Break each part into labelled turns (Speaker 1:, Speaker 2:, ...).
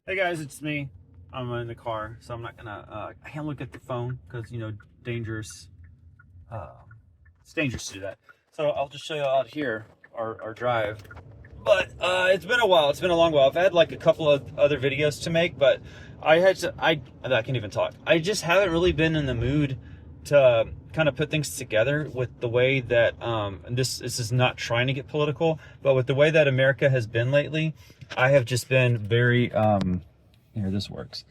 Speaker 1: Hey guys, it's me. I'm in the car, so I'm not gonna. I can't look at the phone because dangerous. Uh, it's dangerous to do that. So I'll just show you out here our drive. But it's been a while. It's been a long while. I've had like a couple of other videos to make, but I can't even talk. I just haven't really been in the mood to kind of put things together with the way that and this is not trying to get political, but with the way that America has been lately. I have just been very here this works.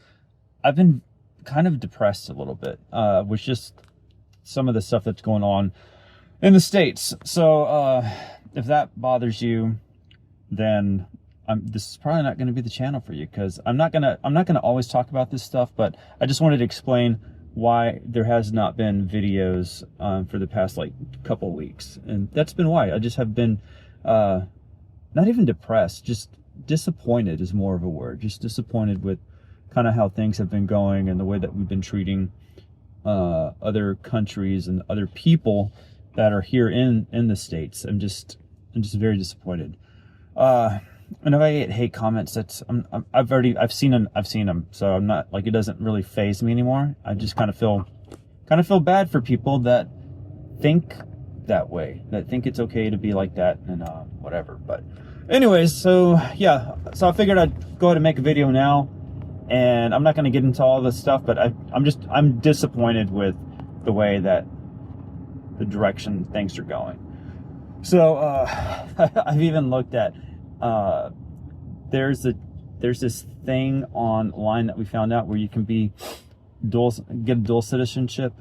Speaker 1: I've been kind of depressed a little bit with just some of the stuff that's going on in the States. So if that bothers you, then this is probably not going to be the channel for you, because I'm not gonna always talk about this stuff, but I just wanted to explain why there has not been videos for the past like couple weeks, and that's been why. I just have been not even depressed, just disappointed is more of a word. Just disappointed with kind of how things have been going and the way that we've been treating other countries and other people that are here in the States. I'm just very disappointed. And if I get hate comments, I've seen them, so I'm not like, it doesn't really faze me anymore. I just kind of feel bad for people that think that way, that think it's okay to be like that and whatever. But anyways, so yeah, so I figured I'd go ahead and make a video now, and I'm not going to get into all this stuff, but I'm disappointed with the way that the direction things are going. So I've even looked at there's this thing online that we found out where you can get dual citizenship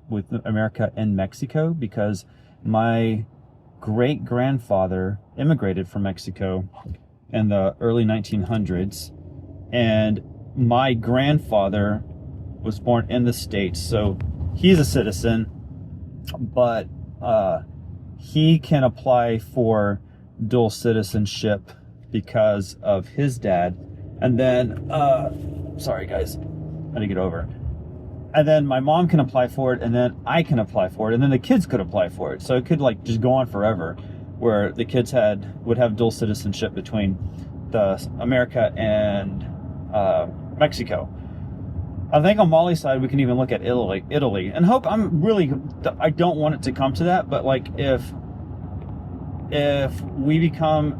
Speaker 1: with America and Mexico, because my great grandfather immigrated from Mexico in the early 1900s, and my grandfather was born in the States, so he's a citizen, but he can apply for dual citizenship because of his dad. And then sorry guys, I had to get over. And then my mom can apply for it, and then I can apply for it, and then the kids could apply for it. So it could like just go on forever, where the kids would have dual citizenship between the America and Mexico. I think on Molly's side we can even look at Italy, and I don't want it to come to that, but like if we become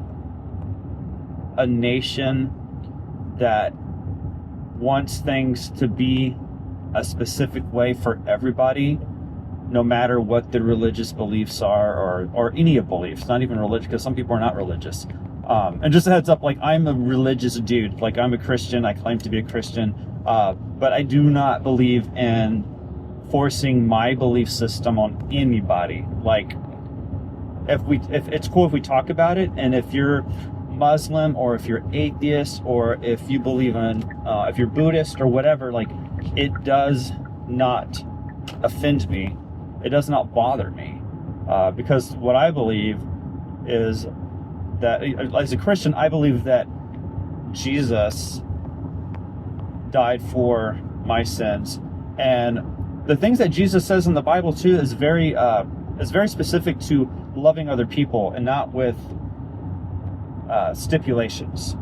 Speaker 1: a nation that wants things to be a specific way for everybody, no matter what the religious beliefs are, or any of beliefs, not even religious, because some people are not religious. And just a heads up, like, I'm a religious dude. Like, I'm a Christian. I claim to be a Christian. But I do not believe in forcing my belief system on anybody. Like, if it's cool if we talk about it, and if you're Muslim, or if you're atheist, or if you believe in, if you're Buddhist or whatever, like, it does not offend me. It does not bother me, because what I believe is that, as a Christian, I believe that Jesus died for my sins, and the things that Jesus says in the Bible too is very specific to loving other people, and not with stipulations.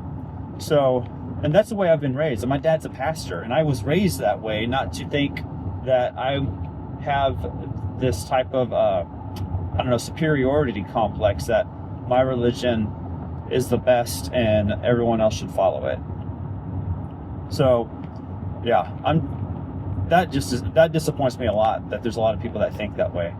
Speaker 1: So, and that's the way I've been raised. And my dad's a pastor, and I was raised that way, not to think that I have this type of superiority complex, that my religion is the best and everyone else should follow it. So yeah, that disappoints me a lot, that there's a lot of people that think that way.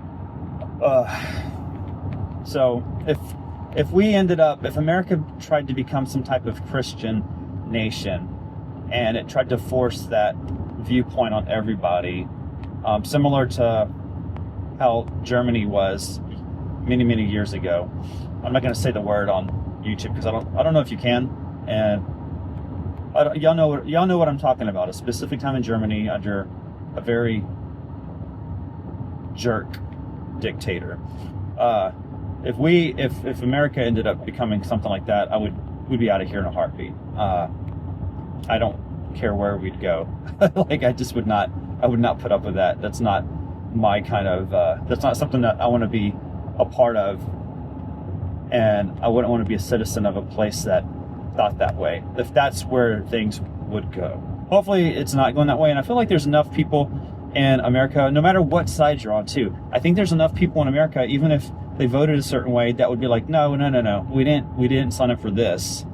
Speaker 1: So if America tried to become some type of Christian nation, and it tried to force that viewpoint on everybody, similar to how Germany was many years ago. I'm not going to say the word on YouTube because I don't know if you can, and y'all know what I'm talking about. A specific time in Germany under a very jerk dictator. If America ended up becoming something like that, we'd be out of here in a heartbeat. I don't care where we'd go. Like, I would not put up with that. That's not my kind of, that's not something that I want to be a part of. And I wouldn't want to be a citizen of a place that thought that way, if that's where things would go. Hopefully it's not going that way, and I feel like there's enough people in America, no matter what side you're on too. I think there's enough people in America, even if they voted a certain way, that would be like, no, we didn't sign up for this.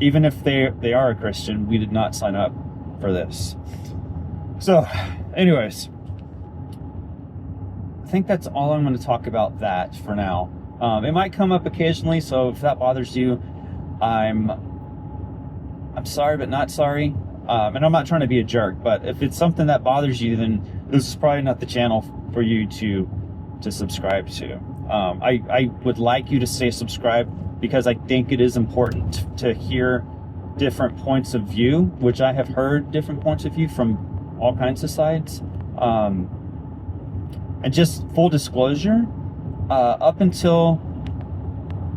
Speaker 1: Even if they are a Christian, we did not sign up for this. So, anyways, I think that's all I'm going to talk about that for now. It might come up occasionally, so if that bothers you, I'm sorry, but not sorry. And I'm not trying to be a jerk, but if it's something that bothers you, then this is probably not the channel for you to subscribe to. I would like you to stay subscribed because I think it is important to hear different points of view, which I have heard different points of view from all kinds of sides. And just full disclosure, up until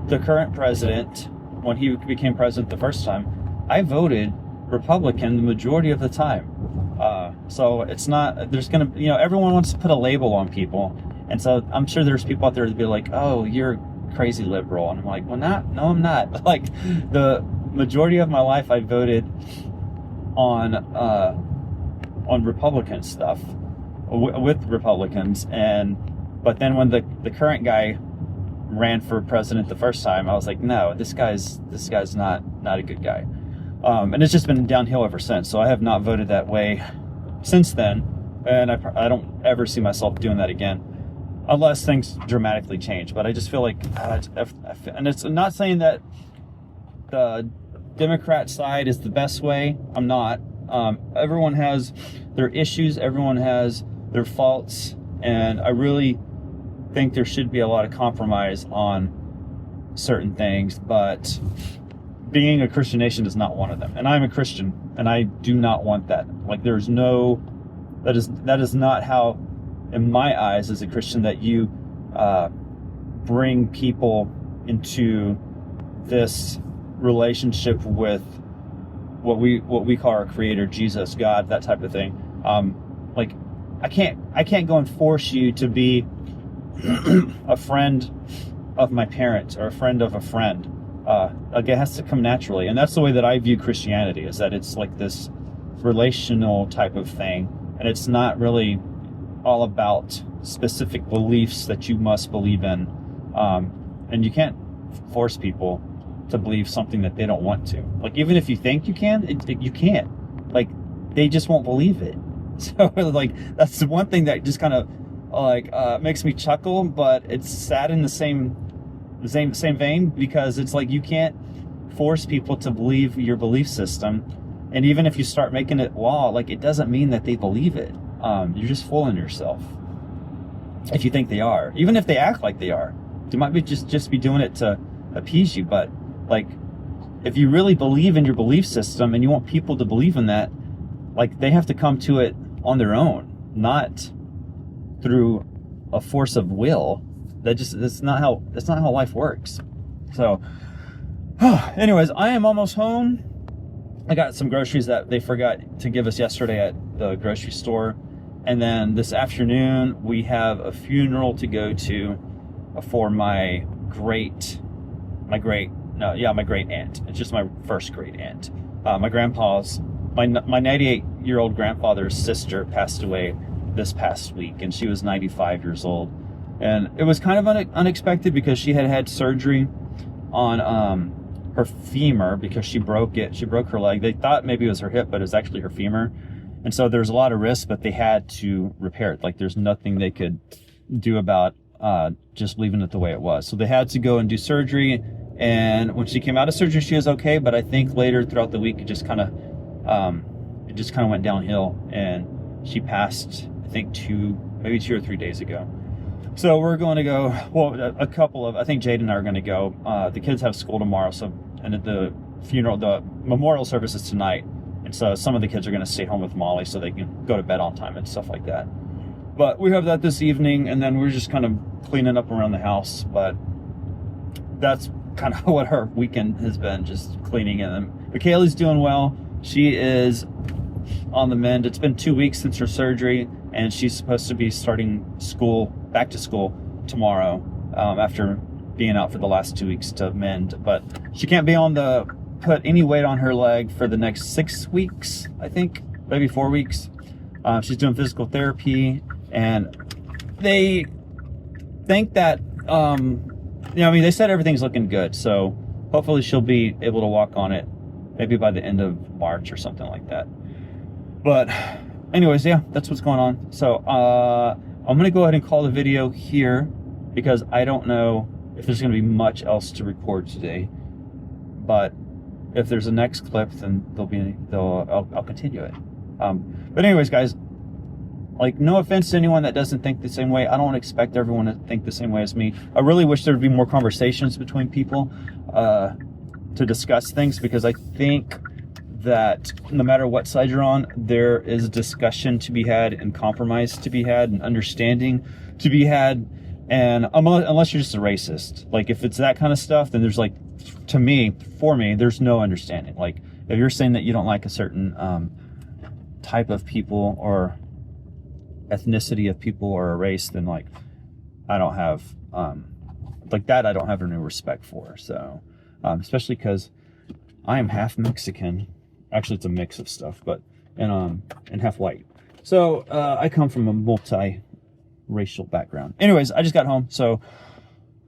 Speaker 1: the current president, when he became president the first time, I voted Republican the majority of the time. So it's not, there's gonna, everyone wants to put a label on people. And so I'm sure there's people out there that be like, oh, you're crazy liberal. And I'm like, well, no, I'm not. Like, the majority of my life, I voted on Republican stuff with Republicans. But then when the current guy ran for president the first time, I was like, no, this guy's not a good guy. And it's just been downhill ever since. So I have not voted that way since then, and I don't ever see myself doing that again, unless things dramatically change. But I just feel like, and it's not saying that the Democrat side is the best way. I'm not. Everyone has their issues. Everyone has their faults, and I really think there should be a lot of compromise on certain things, but being a Christian nation is not one of them. And I'm a Christian, and I do not want that. Like, that is not how, in my eyes as a Christian, that you bring people into this relationship with what we call our Creator, Jesus, God, that type of thing. Like, I can't go and force you to be a friend of my parents or a friend of a friend. Like, it has to come naturally, and that's the way that I view Christianity, is that it's like this relational type of thing, and it's not really all about specific beliefs that you must believe in, and you can't force people to believe something that they don't want to. Like, even if you think you can, you can't. Like, they just won't believe it. So, like, that's the one thing that just kind of makes me chuckle, but it's sad in the same vein, because it's like, you can't force people to believe your belief system. And even if you start making it law, like, it doesn't mean that they believe it. You're just fooling yourself if you think they are, even if they act like they are. They might be just be doing it to appease you. But, like, if you really believe in your belief system and you want people to believe in that, like, they have to come to it on their own, not through a force of will. That's not how life works. So, anyways, I am almost home. I got some groceries that they forgot to give us yesterday at the grocery store, and then this afternoon we have a funeral to go to for my great aunt. It's just my first great aunt. My 98-year-old grandfather's sister passed away this past week, and she was 95 years old. And it was kind of unexpected, because she had surgery on her femur, because she broke her leg. They thought maybe it was her hip, but it was actually her femur. And so there's a lot of risk, but they had to repair it. Like, there's nothing they could do about just leaving it the way it was. So they had to go and do surgery. And when she came out of surgery, she was okay. But I think later throughout the week, it just kind of went downhill, and she passed, I think, maybe 2 or 3 days ago. So we're going to go, I think Jade and I are going to go. The kids have school tomorrow, and at the funeral, the memorial service is tonight. And so some of the kids are going to stay home with Molly so they can go to bed on time and stuff like that. But we have that this evening, and then we're just kind of cleaning up around the house. But that's kind of what our weekend has been, just cleaning. But Kaylee's doing well. She is on the mend. It's been 2 weeks since her surgery, and she's supposed to be starting back to school tomorrow, after being out for the last 2 weeks to mend, but she can't be on the put any weight on her leg for the next 6 weeks, I think, maybe 4 weeks. She's doing physical therapy, and they think that they said everything's looking good, so hopefully she'll be able to walk on it maybe by the end of March or something like that. But anyways, yeah, that's what's going on. So I'm gonna go ahead and call the video here, because I don't know if there's gonna be much else to record today. But if there's a next clip, then I'll continue it. But anyways, guys, like, no offense to anyone that doesn't think the same way. I don't expect everyone to think the same way as me. I really wish there would be more conversations between people to discuss things, because I think that no matter what side you're on, there is discussion to be had and compromise to be had and understanding to be had. And unless you're just a racist, like if it's that kind of stuff, then there's like, for me, there's no understanding. Like if you're saying that you don't like a certain type of people or ethnicity of people or a race, then like I don't have like that. I don't have any respect for. So especially because I am half Mexican. Actually, it's a mix of stuff, but and half white. So I come from a multi-racial background. Anyways, I just got home, so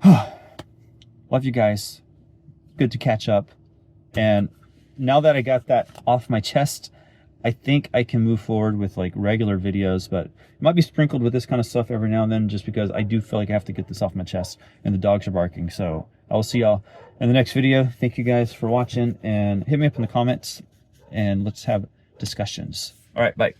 Speaker 1: love you guys. Good to catch up. And now that I got that off my chest, I think I can move forward with like regular videos, but it might be sprinkled with this kind of stuff every now and then, just because I do feel like I have to get this off my chest and the dogs are barking. So I will see y'all in the next video. Thank you guys for watching, and hit me up in the comments and let's have discussions. All right, bye.